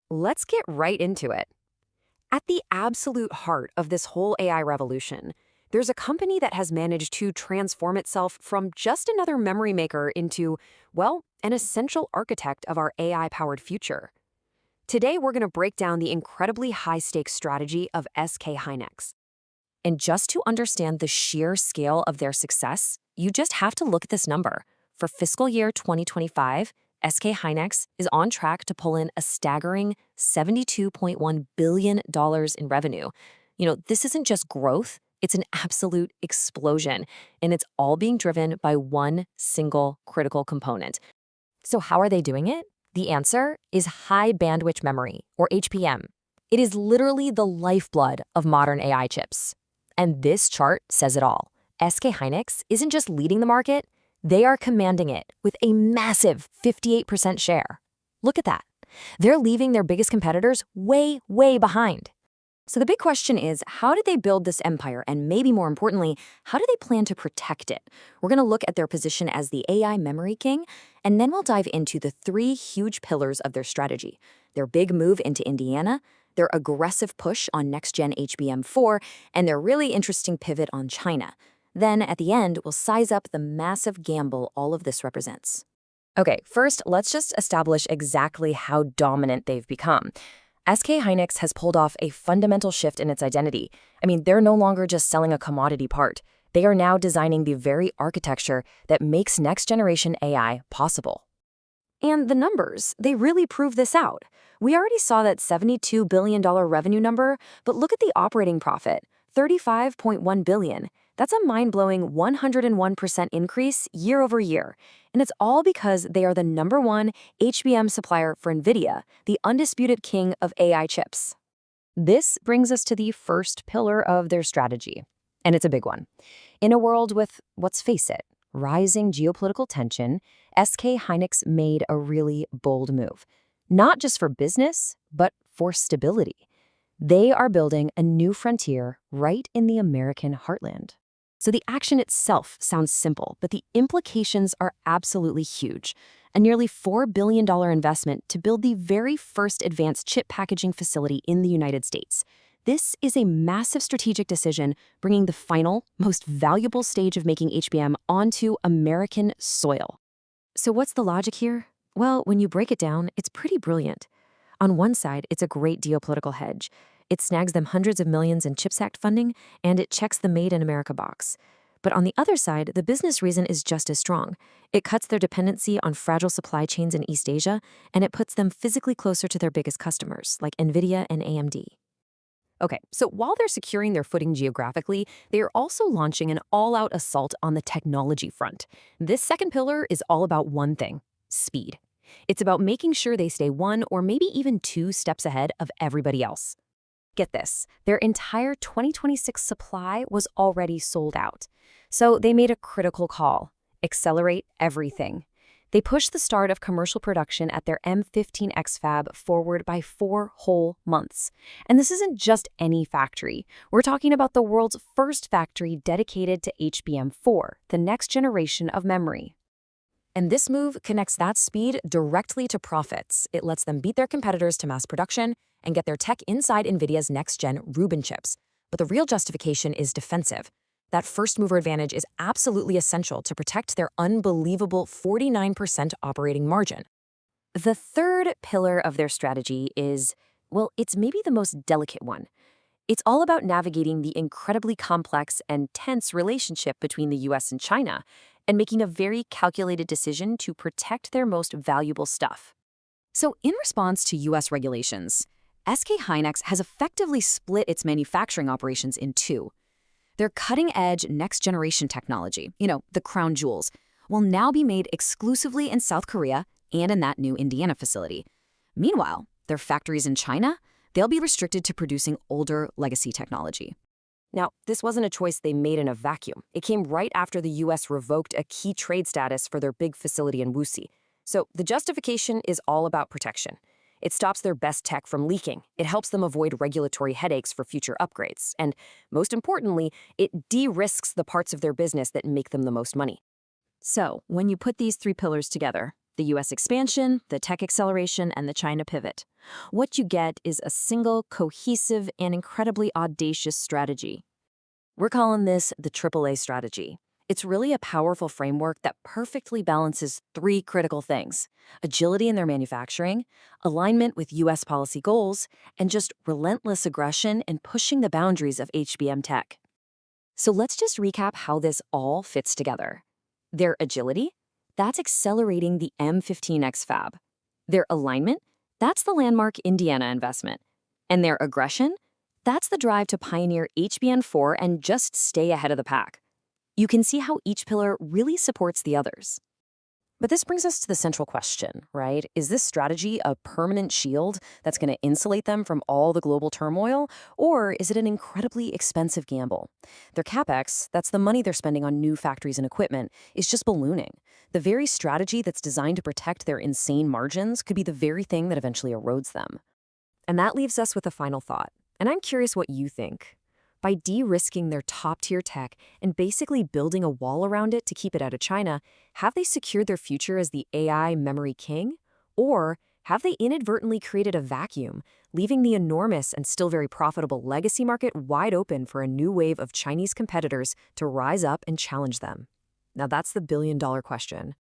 Let's get right into it. At the absolute heart of this whole AI revolution, there's a company that has managed to transform itself from just another memory maker into, well, an essential architect of our AI-powered future. Today, we're going to break down the incredibly high-stakes strategy of SK Hynix. And just to understand the sheer scale of their success, you just have to look at this number. For fiscal year 2025, SK Hynix is on track to pull in a staggering $72.1 billion in revenue. This isn't just growth, it's an absolute explosion, and it's all being driven by one single critical component. So how are they doing it? The answer is high bandwidth memory, or HBM. It is literally the lifeblood of modern AI chips. And this chart says it all. SK Hynix isn't just leading the market, they are commanding it with a massive 58% share. Look at that. They're leaving their biggest competitors way, way behind. So the big question is, how did they build this empire? And maybe more importantly, how do they plan to protect it? We're going to look at their position as the AI memory king, and then we'll dive into the three huge pillars of their strategy. Their big move into Indiana, their aggressive push on next-gen HBM4, and their really interesting pivot on China. Then, at the end, we'll size up the massive gamble all of this represents. Okay, first, let's just establish exactly how dominant they've become. SK Hynix has pulled off a fundamental shift in its identity. They're no longer just selling a commodity part. They are now designing the very architecture that makes next-generation AI possible. And the numbers, they really prove this out. We already saw that $72 billion revenue number, but look at the operating profit, $35.1 billion. That's a mind-blowing 101% increase year over year. And it's all because they are the #1 HBM supplier for NVIDIA, the undisputed king of AI chips. This brings us to the first pillar of their strategy. And it's a big one. In a world with, let's face it, rising geopolitical tension, SK Hynix made a really bold move. Not just for business, but for stability. They are building a new frontier right in the American heartland. So the action itself sounds simple, but the implications are absolutely huge. A nearly $4 billion investment to build the very first advanced chip packaging facility in the United States. This is a massive strategic decision, bringing the final, most valuable stage of making HBM onto American soil. So what's the logic here? Well, when you break it down, it's pretty brilliant. On one side, it's a great geopolitical hedge. It snags them hundreds of millions in CHIPS Act funding, and it checks the Made in America box. But on the other side, the business reason is just as strong. It cuts their dependency on fragile supply chains in East Asia, and it puts them physically closer to their biggest customers, like NVIDIA and AMD. Okay, so while they're securing their footing geographically, they are also launching an all-out assault on the technology front. This second pillar is all about one thing: speed. It's about making sure they stay one or maybe even two steps ahead of everybody else. Get this, their entire 2026 supply was already sold out. So they made a critical call: accelerate everything. They pushed the start of commercial production at their M15X fab forward by 4 whole months. And this isn't just any factory. We're talking about the world's first factory dedicated to HBM4, the next generation of memory. And this move connects that speed directly to profits. It lets them beat their competitors to mass production and get their tech inside NVIDIA's next-gen Rubin chips. But the real justification is defensive. That first-mover advantage is absolutely essential to protect their unbelievable 49% operating margin. The third pillar of their strategy is, well, it's maybe the most delicate one. It's all about navigating the incredibly complex and tense relationship between the U.S. and China, and making a very calculated decision to protect their most valuable stuff. So in response to U.S. regulations, SK Hynix has effectively split its manufacturing operations in two. Their cutting-edge next-generation technology, the crown jewels, will now be made exclusively in South Korea and in that new Indiana facility. Meanwhile, their factories in China, they'll be restricted to producing older legacy technology. Now, this wasn't a choice they made in a vacuum. It came right after the U.S. revoked a key trade status for their big facility in Wuxi. So the justification is all about protection. It stops their best tech from leaking. It helps them avoid regulatory headaches for future upgrades. And most importantly, it de-risks the parts of their business that make them the most money. So when you put these three pillars together, The U.S. expansion, the tech acceleration, and the China pivot. What you get is a single, cohesive, and incredibly audacious strategy. We're calling this the AAA strategy. It's really a powerful framework that perfectly balances three critical things: agility in their manufacturing, alignment with U.S. policy goals, and just relentless aggression in pushing the boundaries of HBM tech. So let's just recap how this all fits together. Their agility? That's accelerating the M15X fab. Their alignment? That's the landmark Indiana investment. And their aggression? That's the drive to pioneer HBM4 and just stay ahead of the pack. You can see how each pillar really supports the others. But this brings us to the central question, right? Is this strategy a permanent shield that's going to insulate them from all the global turmoil, or is it an incredibly expensive gamble? Their capex, that's the money they're spending on new factories and equipment, is just ballooning. The very strategy that's designed to protect their insane margins could be the very thing that eventually erodes them. And that leaves us with a final thought. And I'm curious what you think. By de-risking their top-tier tech and basically building a wall around it to keep it out of China, have they secured their future as the AI memory king? Or have they inadvertently created a vacuum, leaving the enormous and still very profitable legacy market wide open for a new wave of Chinese competitors to rise up and challenge them? Now that's the billion-dollar question.